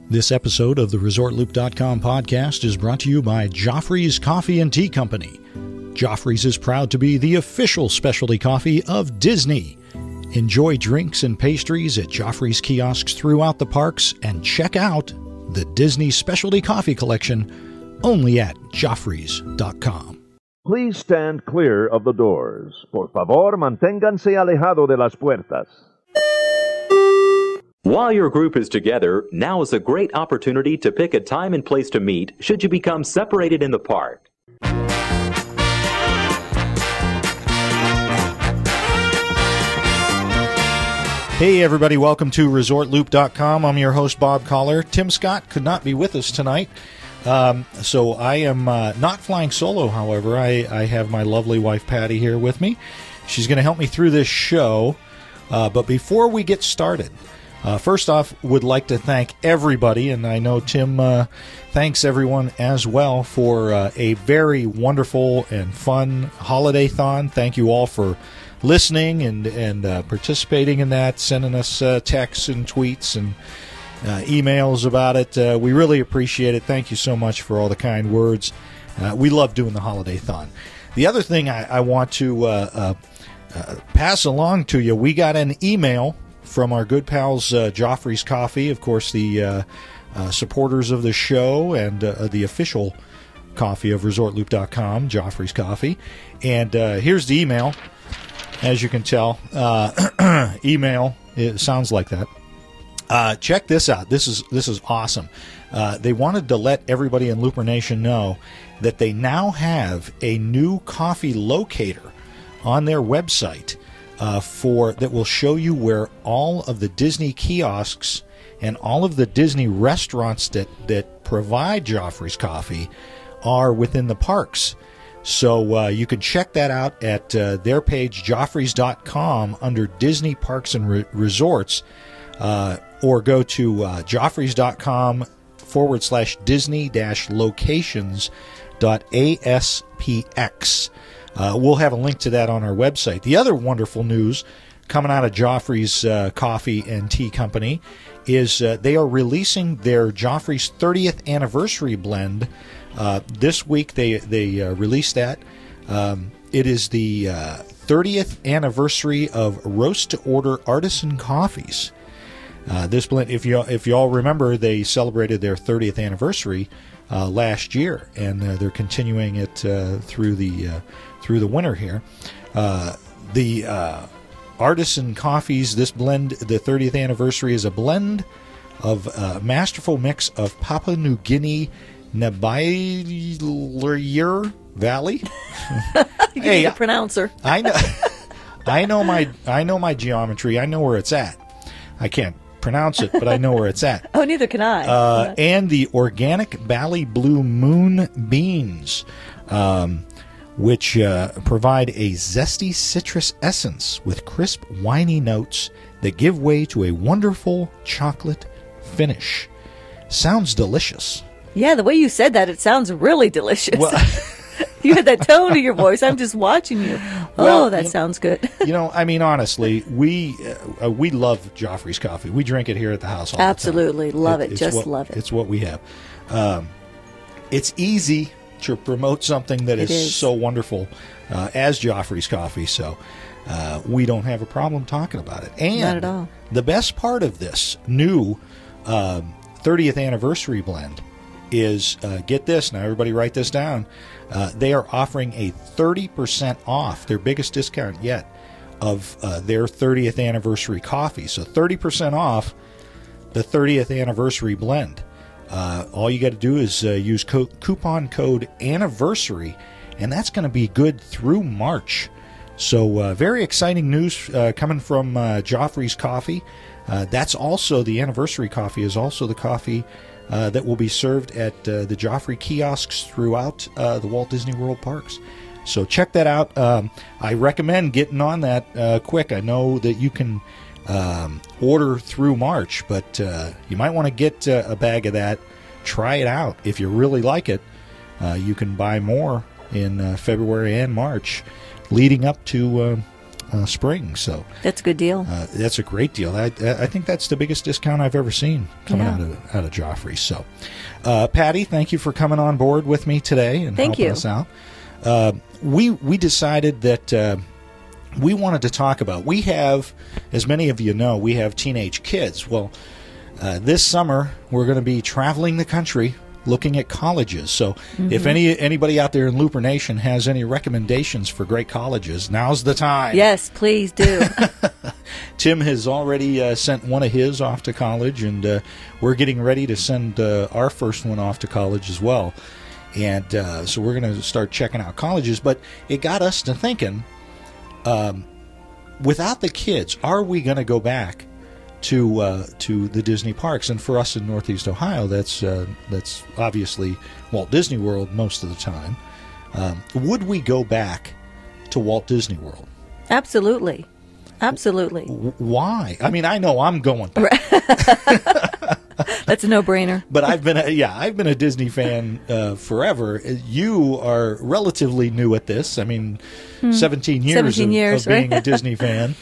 This episode of the ResortLoop.com podcast is brought to you by Joffrey's Coffee and Tea Company. Joffrey's is proud to be the official specialty coffee of Disney. Enjoy drinks and pastries at Joffrey's kiosks throughout the parks and check out the Disney Specialty Coffee Collection only at Joffreys.com. Please stand clear of the doors. Por favor, manténganse alejado de las puertas. While your group is together, now is a great opportunity to pick a time and place to meet should you become separated in the park. Hey everybody, welcome to ResortLoop.com. I'm your host, Bob Collar. Tim Scott could not be with us tonight, so I am not flying solo, however. I have my lovely wife, Patty, here with me. She's going to help me through this show, but before we get started, first off, would like to thank everybody, and I know Tim thanks everyone as well for a very wonderful and fun holiday-thon. Thank you all for listening and participating in that, sending us texts and tweets and emails about it. We really appreciate it. Thank you so much for all the kind words. We love doing the holiday-thon. The other thing I want to pass along to you, we got an email from our good pals, Joffrey's Coffee, of course, the supporters of the show and the official coffee of ResortLoop.com, Joffrey's Coffee. And here's the email. As you can tell, email, it sounds like that. Check this out. This is awesome. They wanted to let everybody in Looper Nation know that they now have a new coffee locator on their website that will show you where all of the Disney kiosks and all of the Disney restaurants that provide Joffrey's Coffee are within the parks. So you can check that out at their page, Joffreys.com, under Disney Parks and Resorts, or go to Joffreys.com/Disney-locations.aspx. We'll have a link to that on our website. The other wonderful news coming out of Joffrey's Coffee and Tea Company is they are releasing their Joffrey's 30th anniversary blend. This week they released that. It is the 30th anniversary of Roast to Order Artisan Coffees. This blend, if you all remember, they celebrated their 30th anniversary last year, and they're continuing it through the winter here. The Artisan Coffees, this blend, the 30th anniversary, is a blend of a masterful mix of Papua New Guinea Nabailur Valley. You need a pronouncer. I know my geometry. I know where it's at. I can't pronounce it, but I know where it's at. Oh, neither can I. And the organic Bali Blue Moon beans, which provide a zesty citrus essence with crisp, winey notes that give way to a wonderful chocolate finish. Sounds delicious. Yeah, the way you said that, it sounds really delicious. Well, you had that tone to your voice. I'm just watching you. Well, that sounds good. I mean, honestly, we love Joffrey's Coffee. We drink it here at the house all Absolutely. the time. Love it. Love it. It's what we have. It's easy to promote something that is so wonderful as Joffrey's Coffee, so we don't have a problem talking about it. And not at all. The best part of this new 30th anniversary blend is, get this, now everybody write this down, they are offering a 30% off, their biggest discount yet, of their 30th anniversary coffee. So 30% off the 30th anniversary blend. All you got to do is use coupon code ANNIVERSARY, and that's going to be good through March. So very exciting news coming from Joffrey's Coffee. That's also, the anniversary coffee is also the coffee that will be served at the Joffrey kiosks throughout the Walt Disney World parks. So check that out. I recommend getting on that quick. I know that you can order through March, but you might want to get a bag of that. Try it out. If you really like it, you can buy more in February and March, leading up to spring. So That's a good deal. that's a great deal. I think that's the biggest discount I've ever seen coming out of Joffrey. So, Patty, thank you for coming on board with me today and helping us out. We decided that we wanted to talk about. We have, as many of you know, we have teenage kids. Well, this summer we're going to be traveling the country looking at colleges. So if anybody out there in Looper Nation has any recommendations for great colleges, now's the time. Yes, please do. Tim has already sent one of his off to college, and we're getting ready to send our first one off to college as well. And so we're going to start checking out colleges. But it got us to thinking, without the kids, are we going to go back to the Disney parks? And for us in Northeast Ohio, that's obviously Walt Disney World most of the time. Would we go back to Walt Disney World? Absolutely. Absolutely. Why? I mean, I know I'm going back. That's a no-brainer. But I've been a Disney fan forever. You are relatively new at this. I mean, 17 years of being a Disney fan.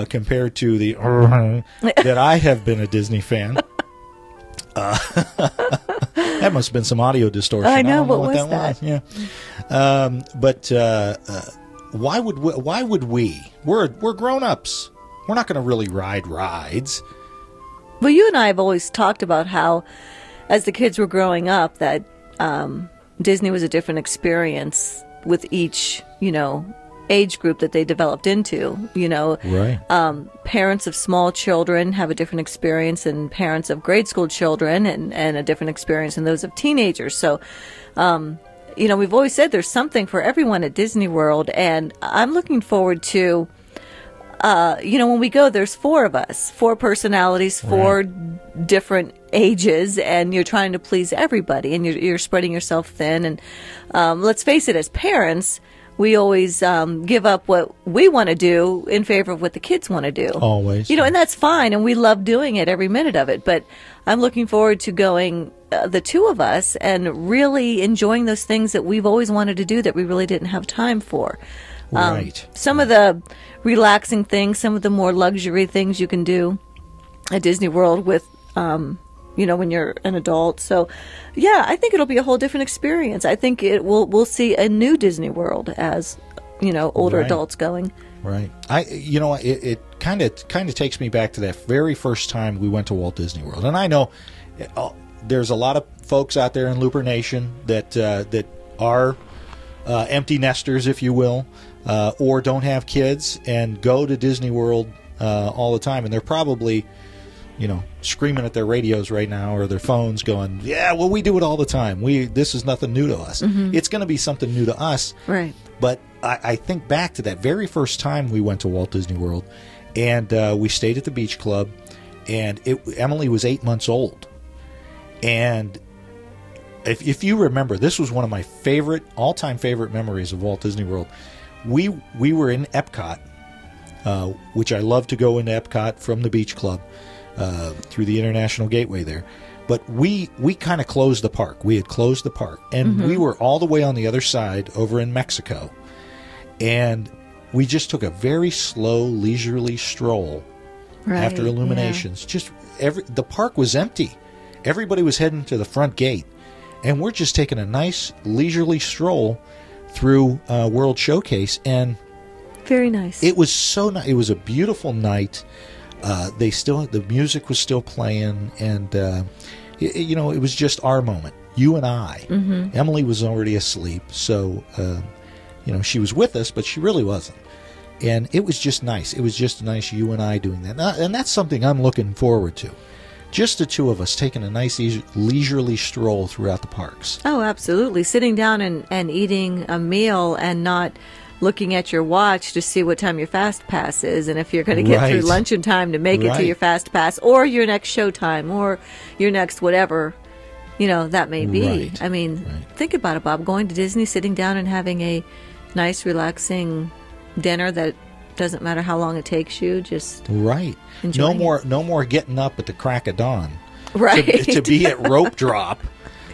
Compared to the that I have been a Disney fan. That must have been some audio distortion. I know, don't know what was that was. Yeah. But why would we? We're grown-ups. We're not going to really ride rides. Well, you and I have always talked about how, as the kids were growing up, that Disney was a different experience with each, age group that they developed into. Right. Parents of small children have a different experience than parents of grade school children, and a different experience than those of teenagers. So, we've always said there's something for everyone at Disney World, and I'm looking forward to, when we go, there's 4 of us, 4 personalities, 4 different ages, and you're trying to please everybody, and you're spreading yourself thin. And let's face it, as parents, we always give up what we want to do in favor of what the kids want to do. Always. And that's fine, and we love doing it every minute of it. But I'm looking forward to going, the 2 of us, and really enjoying those things that we've always wanted to do that we really didn't have time for. Right. Some of the relaxing things, some of the more luxury things you can do at Disney World with when you're an adult. So, yeah, I think it'll be a whole different experience. I think we'll see a new Disney World as, older adults going. Right. It kind of takes me back to that very first time we went to Walt Disney World. And I know there's a lot of folks out there in Looper Nation that are empty nesters, if you will, or don't have kids and go to Disney World all the time, and they're probably screaming at their radios right now or their phones going, yeah, well, we do it all the time. This is nothing new to us. It's going to be something new to us. Right. But I think back to that very first time we went to Walt Disney World, and we stayed at the Beach Club, and Emily was 8 months old. And if you remember, this was one of my all-time favorite memories of Walt Disney World. We were in Epcot, which I love to go into Epcot from the Beach Club. Through the International Gateway there. But we kind of closed the park. We had closed the park. And we were all the way on the other side over in Mexico. And we just took a very slow, leisurely stroll after Illuminations. Yeah. The park was empty. Everybody was heading to the front gate. And we're just taking a nice, leisurely stroll through World Showcase. And very nice. It was so nice. It was a beautiful night. The music was still playing, and it was just our moment, you and I. Emily was already asleep, so she was with us, but she really wasn't. And it was just nice. It was just nice, you and I doing that, and that's something I'm looking forward to. Just the 2 of us taking a nice leisurely stroll throughout the parks. Oh, absolutely! Sitting down and eating a meal and not looking at your watch to see what time your fast pass is, and if you're going to get through luncheon time to make it to your fast pass, or your next show time, or your next whatever that may be. I mean, think about it, Bob. Going to Disney, sitting down and having a nice, relaxing dinner that doesn't matter how long it takes you. Just no more getting up at the crack of dawn. Right. To be at rope drop.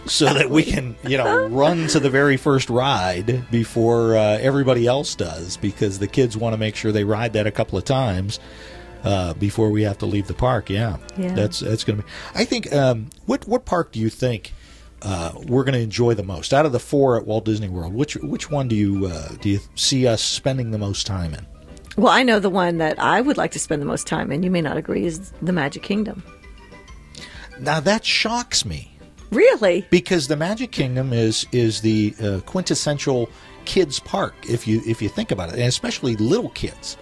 so that we can, run to the very first ride before everybody else does, because the kids want to make sure they ride that a couple of times before we have to leave the park. Yeah. That's going to be. I think. What park do you think we're going to enjoy the most out of the 4 at Walt Disney World? Which one do you see us spending the most time in? Well, I know the one that I would like to spend the most time in, you may not agree, is the Magic Kingdom. Now, that shocks me. Really? Because the Magic Kingdom is the quintessential kids park, if you think about it, and especially little kids,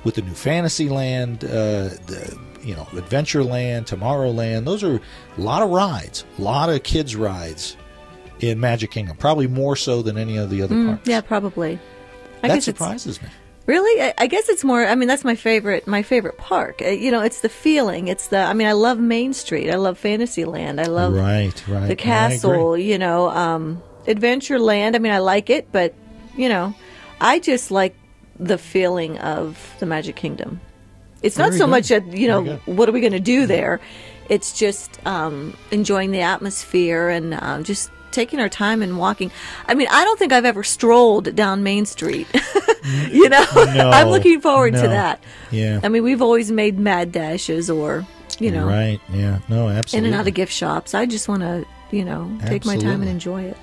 with the new Fantasyland, Adventureland, Tomorrowland. Those are a lot of rides, a lot of kids rides in Magic Kingdom, probably more so than any of the other parks. Yeah, probably. That surprises me. Really? I guess it's more, that's my favorite park. It's the feeling. I love Main Street. I love Fantasyland. I love the castle, Adventureland. I like it, but, I just like the feeling of the Magic Kingdom. It's not so much, what are we going to do there? It's just enjoying the atmosphere and just taking our time and walking. I don't think I've ever strolled down Main Street. No, I'm looking forward to that. Yeah. We've always made mad dashes or, Right, yeah. No, absolutely. in and out of gift shops. I just want to, take my time and enjoy it.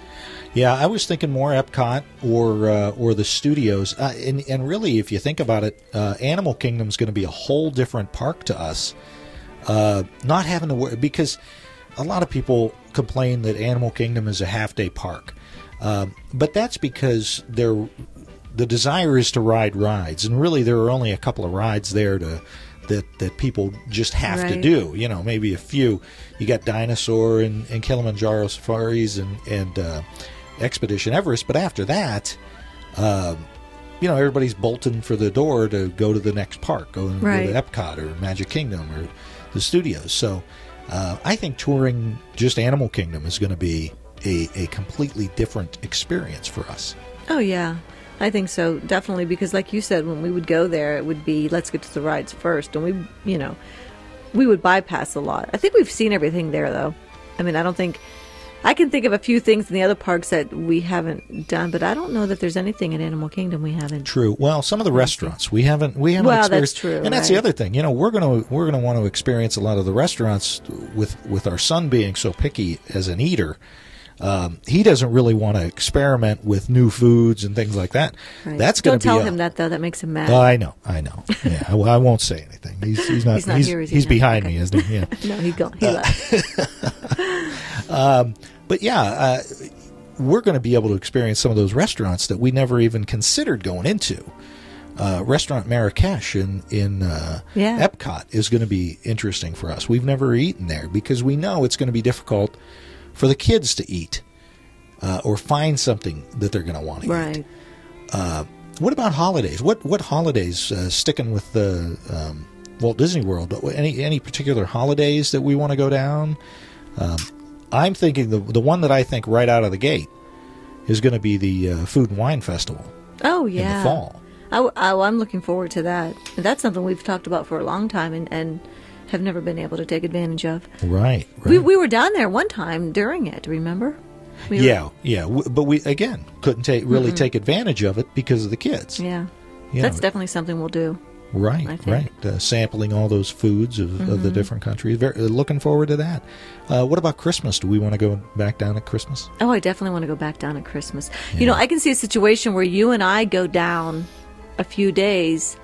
Yeah, I was thinking more Epcot or the studios. And really, if you think about it, Animal Kingdom's going to be a whole different park to us. Not having to worry, because a lot of people complain that Animal Kingdom is a half-day park. But that's because the desire is to ride rides, and really there are only a couple of rides there that people just have to do. Maybe a few. You got Dinosaur and Kilimanjaro Safaris and Expedition Everest, but after that, everybody's bolting for the door to go to the next park, go to Epcot or Magic Kingdom or the studios. So I think touring just Animal Kingdom is going to be a completely different experience for us. Oh, yeah. I think so, definitely, because like you said, when we would go there, it would be, let's get to the rides first, and we would bypass a lot. I think we've seen everything there, though. I can think of a few things in the other parks that we haven't done, but I don't know that there's anything in Animal Kingdom we haven't. Well, some of the restaurants we haven't well, experienced. That's true, and that's the other thing. We're gonna want to experience a lot of the restaurants with our son being so picky as an eater. He doesn't really want to experiment with new foods and things like that. Right. That's going to be. Don't tell him that, though. That makes him mad. I know. Yeah, I won't say anything. He's not here. He's behind me, isn't he? Yeah. No, he left. But yeah, we're going to be able to experience some of those restaurants that we never even considered going into. Restaurant Marrakesh in Epcot is going to be interesting for us. We've never eaten there because we know it's going to be difficult for the kids to eat or find something that they're going to want to eat. What about holidays? What holidays, sticking with the Walt Disney World, any particular holidays that we want to go down? I'm thinking the one that I think right out of the gate is going to be the Food and Wine Festival. Oh, yeah. In the fall. I'm looking forward to that. That's something we've talked about for a long time and have never been able to take advantage of. Right. We were down there one time during it, remember? But we, again, couldn't take advantage of it because of the kids. Yeah. That's definitely something we'll do. Right. Sampling all those foods of the different countries. Looking forward to that. What about Christmas? Do we want to go back down at Christmas? Oh, I definitely want to go back down at Christmas. Yeah. I can see a situation where you and I go down a few days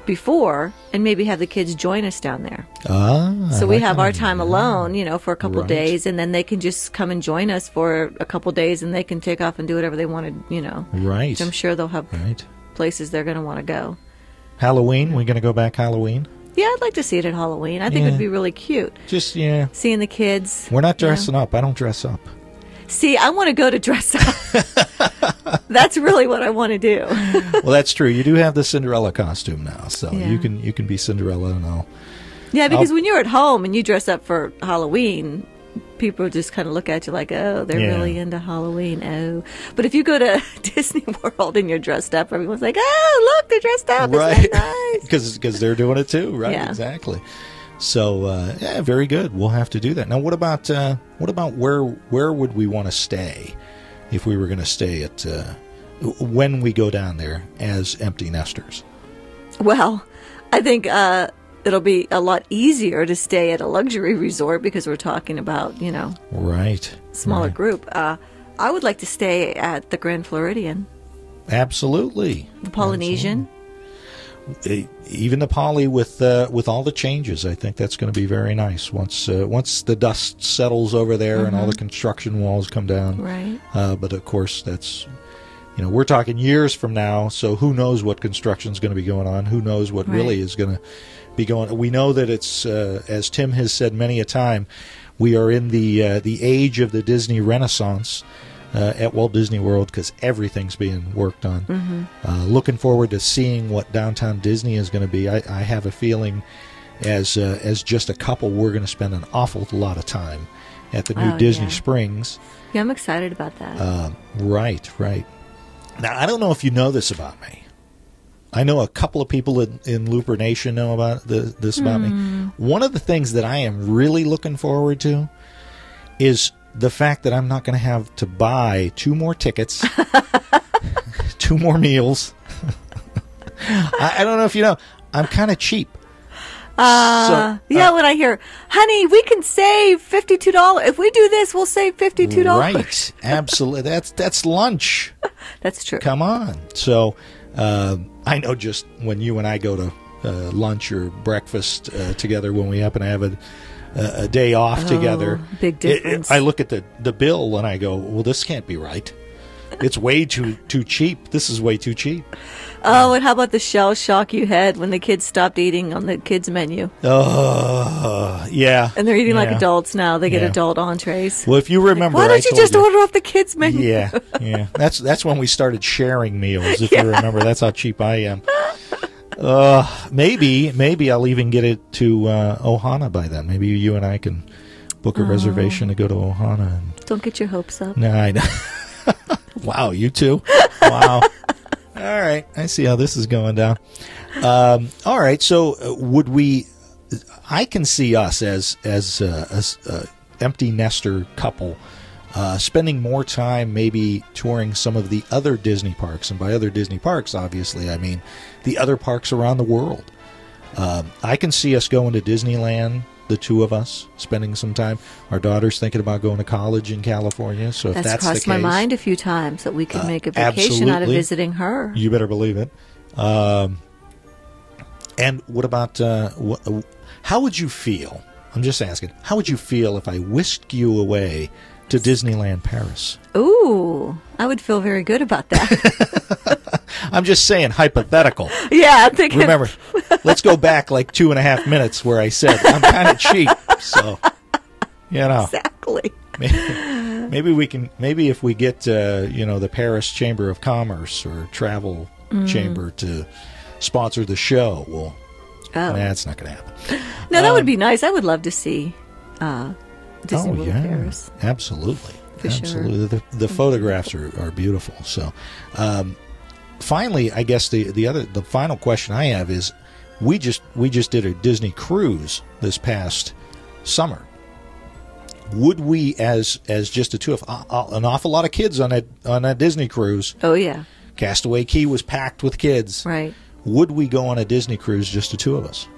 before and maybe have the kids join us down there. So we have our time alone, for a couple of days, and then they can just come and join us for a couple of days, and they can take off and do whatever they wanted, Right. Which I'm sure they'll have places they're going to want to go. Halloween, we're going to go back Halloween? Yeah, I'd like to see it at Halloween. I think it would be really cute. Just, seeing the kids. We're not dressing up. I don't dress up. See, I want to go to dress up. That's really what I want to do. Well, that's true. You do have the Cinderella costume now, so you can be Cinderella and all. Yeah, because when you're at home and you dress up for Halloween, people just kind of look at you like, oh, they're really into Halloween. Oh, but if you go to Disney World and you're dressed up, everyone's like, oh, look, they're dressed up. Right. Isn't that nice? Because they're doing it too, right? Yeah. Exactly. So, yeah, very good. We'll have to do that. Now, what about where would we want to stay if we were going to stay at when we go down there as empty nesters? Well, I think it'll be a lot easier to stay at a luxury resort because we're talking about, right, smaller group. I would like to stay at the Grand Floridian. Absolutely. The Polynesian. Absolutely. Even the Poly with all the changes, I think that's going to be very nice once the dust settles over there and all the construction walls come down. Right. But of course, that's we're talking years from now, so who knows what construction's going to be going on? Who knows what really is going to be going on? We know that it's as Tim has said many a time, we are in the age of the Disney Renaissance. At Walt Disney World because everything's being worked on. Looking forward to seeing what downtown Disney is going to be. I have a feeling as just a couple we're going to spend an awful lot of time at the new Disney Springs. Yeah, I'm excited about that. Right. Now, I don't know if you know this about me. I know a couple of people in Looper Nation know about this about me. One of the things that I am really looking forward to is the fact that I'm not going to have to buy 2 more tickets, 2 more meals. I don't know if you know, I'm kind of cheap. When I hear, honey, we can save $52. If we do this, we'll save $52. Right, absolutely. That's lunch. That's true. Come on. So I know just when you and I go to lunch or breakfast together when we happen to have a day off together. Big difference. I look at the bill and I go, well, this can't be right. It's way too cheap. This is way too cheap. Oh, and how about the shell shock you had when the kids stopped eating on the kids' menu? Yeah. And they're eating like adults now. They get adult entrees. Well, if you remember, why don't you just order off the kids' menu? Yeah. That's when we started sharing meals. If you remember, that's how cheap I am. Maybe I'll even get it to Ohana by then. Maybe you and I can book a reservation to go to Ohana. Don't get your hopes up. No, I know. Wow, you too? Wow. All right, I see how this is going down. All right, so would we? I can see us as a empty nester couple spending more time maybe touring some of the other Disney parks, and by other Disney parks, obviously, I mean the other parks around the world. I can see us going to Disneyland, the 2 of us, spending some time. Our daughter's thinking about going to college in California, so if that's the case... That's crossed my mind a few times, that we could make a vacation out of visiting her. You better believe it. And what about... how would you feel? I'm just asking. How would you feel if I whisked you away to Disneyland Paris? Ooh, I would feel very good about that. I'm just saying, hypothetical. Yeah, I'm thinking... Remember, let's go back like 2.5 minutes where I said, I'm kind of cheap, so, Exactly. Maybe we can, if we get, the Paris Chamber of Commerce or Travel Chamber to sponsor the show, well, that's not going to happen. No, that would be nice. I would love to see Disney World Paris. Absolutely. For absolutely. Sure. The photographs are beautiful. So, finally, I guess the final question I have is, we just did a Disney cruise this past summer. Would we, as just the 2 of an awful lot of kids on that Disney cruise? Oh yeah. Castaway Cay was packed with kids. Right. Would we go on a Disney cruise, just the 2 of us?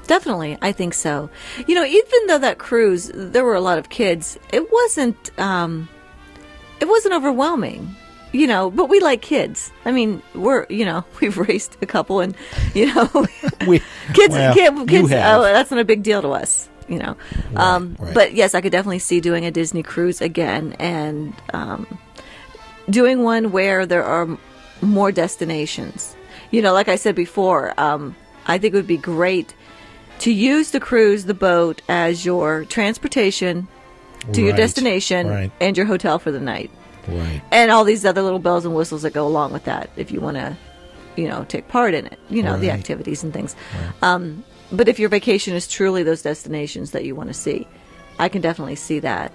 Definitely, I think so. Even though that cruise, there were a lot of kids, it wasn't overwhelming. But we like kids. I mean, we've raised a couple, and kids. That's not a big deal to us. Right. But yes, I could definitely see doing a Disney cruise again, and doing one where there are more destinations. Like I said before, I think it would be great to use the cruise, the boat, as your transportation to your destination and your hotel for the night. Right. And all these other little bells and whistles that go along with that if you want to, take part in it, the activities and things. Right. But if your vacation is truly those destinations that you want to see, I can definitely see that.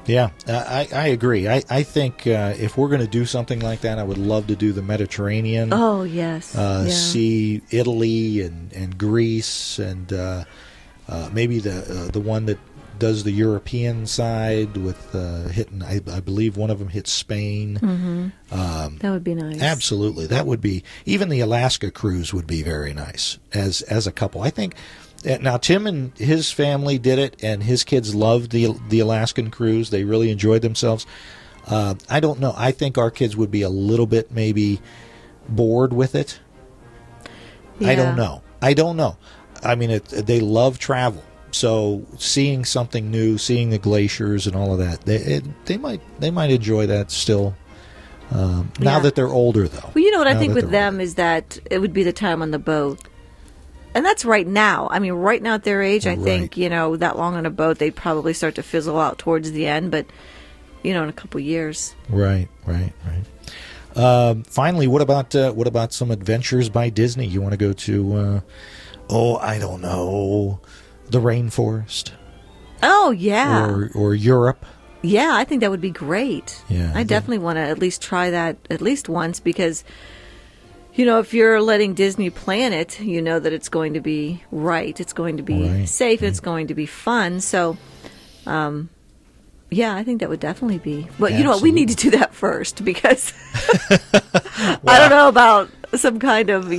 Yeah, I agree. I think if we're going to do something like that, I would love to do the Mediterranean. Oh, yes. See Italy and Greece and maybe the one that does the European side with hitting. I believe one of them hits Spain. Mm-hmm. That would be nice. Absolutely, that would be. Even the Alaska cruise would be very nice as a couple. I think. Now Tim and his family did it, and his kids loved the Alaskan cruise. They really enjoyed themselves. I don't know. I think our kids would be a little bit maybe bored with it. Yeah. I don't know. I mean, they love travel. So seeing something new, seeing the glaciers and all of that, they might enjoy that still. Now that they're older, though. Well, you know what I think with them is that it would be the time on the boat. And that's right now. I mean, right now at their age, I think, that long on a boat, they'd probably start to fizzle out towards the end. But, in a couple years. Right. Finally, what about some adventures by Disney? You want to go to, I don't know, the rainforest? Oh, yeah. Or Europe? Yeah, I think that would be great. Yeah, I definitely want to at least try that at least once because, if you're letting Disney plan it, you know that it's going to be right. It's going to be safe. It's going to be fun. So, yeah, I think that would definitely be. But you know what? We need to do that first because I don't know about some kind of,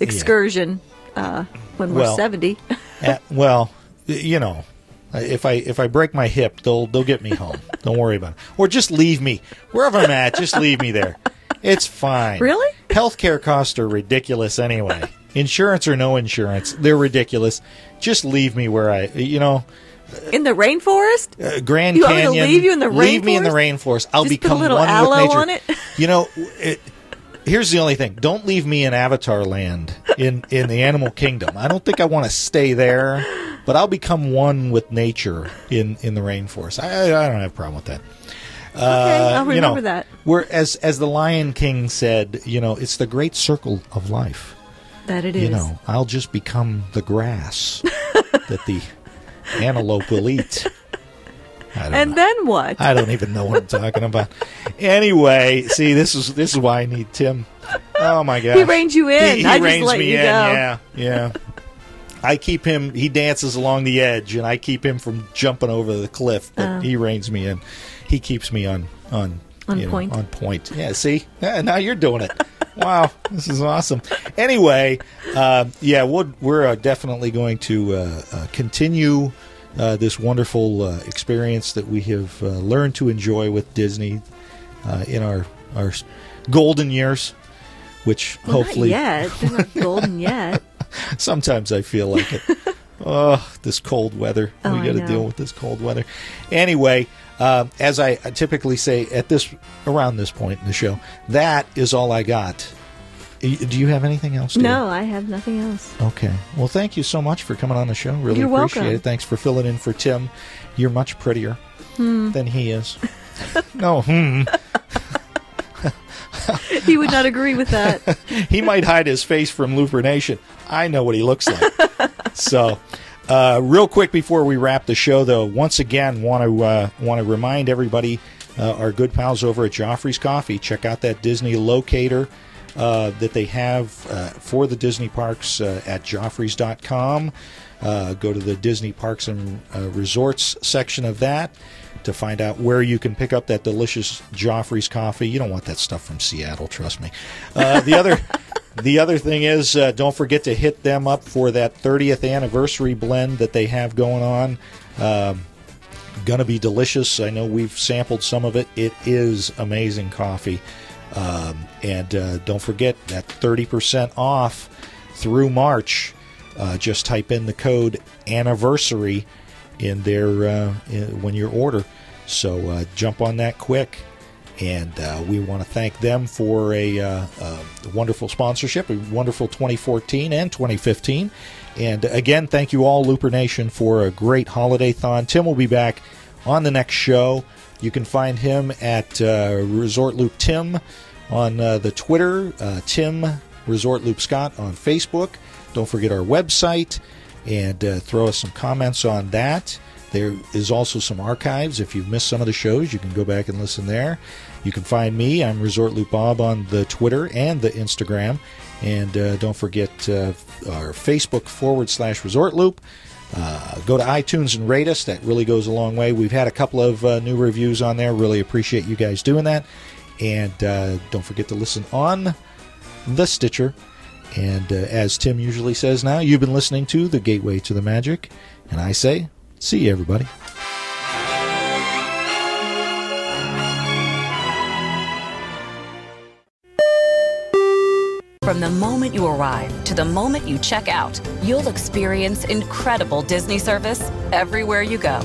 excursion when we're 70. If I break my hip, they'll get me home. Don't worry about it. Or just leave me wherever I'm at. Just leave me there. It's fine. Really? Healthcare costs are ridiculous anyway. Insurance or no insurance, they're ridiculous. Just leave me where in the rainforest? Grand you Canyon. Want me to leave you in the rainforest? Leave me in the rainforest. I'll just become put a little one aloe with nature. on it? Here's the only thing. Don't leave me in Avatar Land in the animal kingdom. I don't think I want to stay there, but I'll become one with nature in the rainforest. I don't have a problem with that. Okay, I'll remember that. As the Lion King said, it's the great circle of life. That it is. I'll just become the grass that the antelope will eat. And then what? I don't even know what I'm talking about. Anyway, see, this is why I need Tim. Oh my gosh. He reins you in. He reins just let me you in. go. Yeah. I keep him. He dances along the edge, and I keep him from jumping over the cliff. But he reins me in. He keeps me on point. On point. Yeah. See, now you're doing it. Wow, this is awesome. Anyway, we're definitely going to continue this wonderful experience that we have learned to enjoy with Disney in our golden years, which hopefully... Not yet. They're not golden yet. Sometimes I feel like it. Oh, this cold weather. We got to deal with this cold weather. Anyway, as I typically say around this point in the show, that is all I got. Do you have anything else? No, I have nothing else. Okay. Well, thank you so much for coming on the show. Really You're appreciate welcome. it. Thanks for filling in for Tim. You're much prettier than he is. No. He would not agree with that. He might hide his face from Looper Nation. I know what he looks like. So, real quick before we wrap the show, though, once again, want to remind everybody, our good pals over at Joffrey's Coffee, check out that Disney locator that they have for the Disney parks at Joffreys.com. Go to the Disney Parks and Resorts section of that to find out where you can pick up that delicious Joffrey's coffee. You don't want that stuff from Seattle, trust me. The other thing is, don't forget to hit them up for that 30th anniversary blend that they have going on. Gonna be delicious. I know we've sampled some of it. It is amazing coffee. And don't forget that 30% off through March. Just type in the code anniversary in their when you order. So jump on that quick. And we want to thank them for a wonderful sponsorship, a wonderful 2014 and 2015. And again, thank you all, Looper Nation, for a great holiday-thon. Tim will be back on the next show. You can find him at Resort Loop Tim on the Twitter, Tim Resort Loop Scott on Facebook. Don't forget our website and throw us some comments on that. There is also some archives. If you've missed some of the shows, you can go back and listen there. You can find me. I'm Resort Loop Bob on the Twitter and the Instagram. And don't forget our Facebook /Resort Loop. Go to iTunes and rate us. That really goes a long way. We've had a couple of new reviews on there. Really appreciate you guys doing that. And don't forget to listen on the Stitcher. And as Tim usually says now, you've been listening to The Gateway to the Magic. And I say, see you, everybody. From the moment you arrive to the moment you check out, you'll experience incredible Disney service everywhere you go.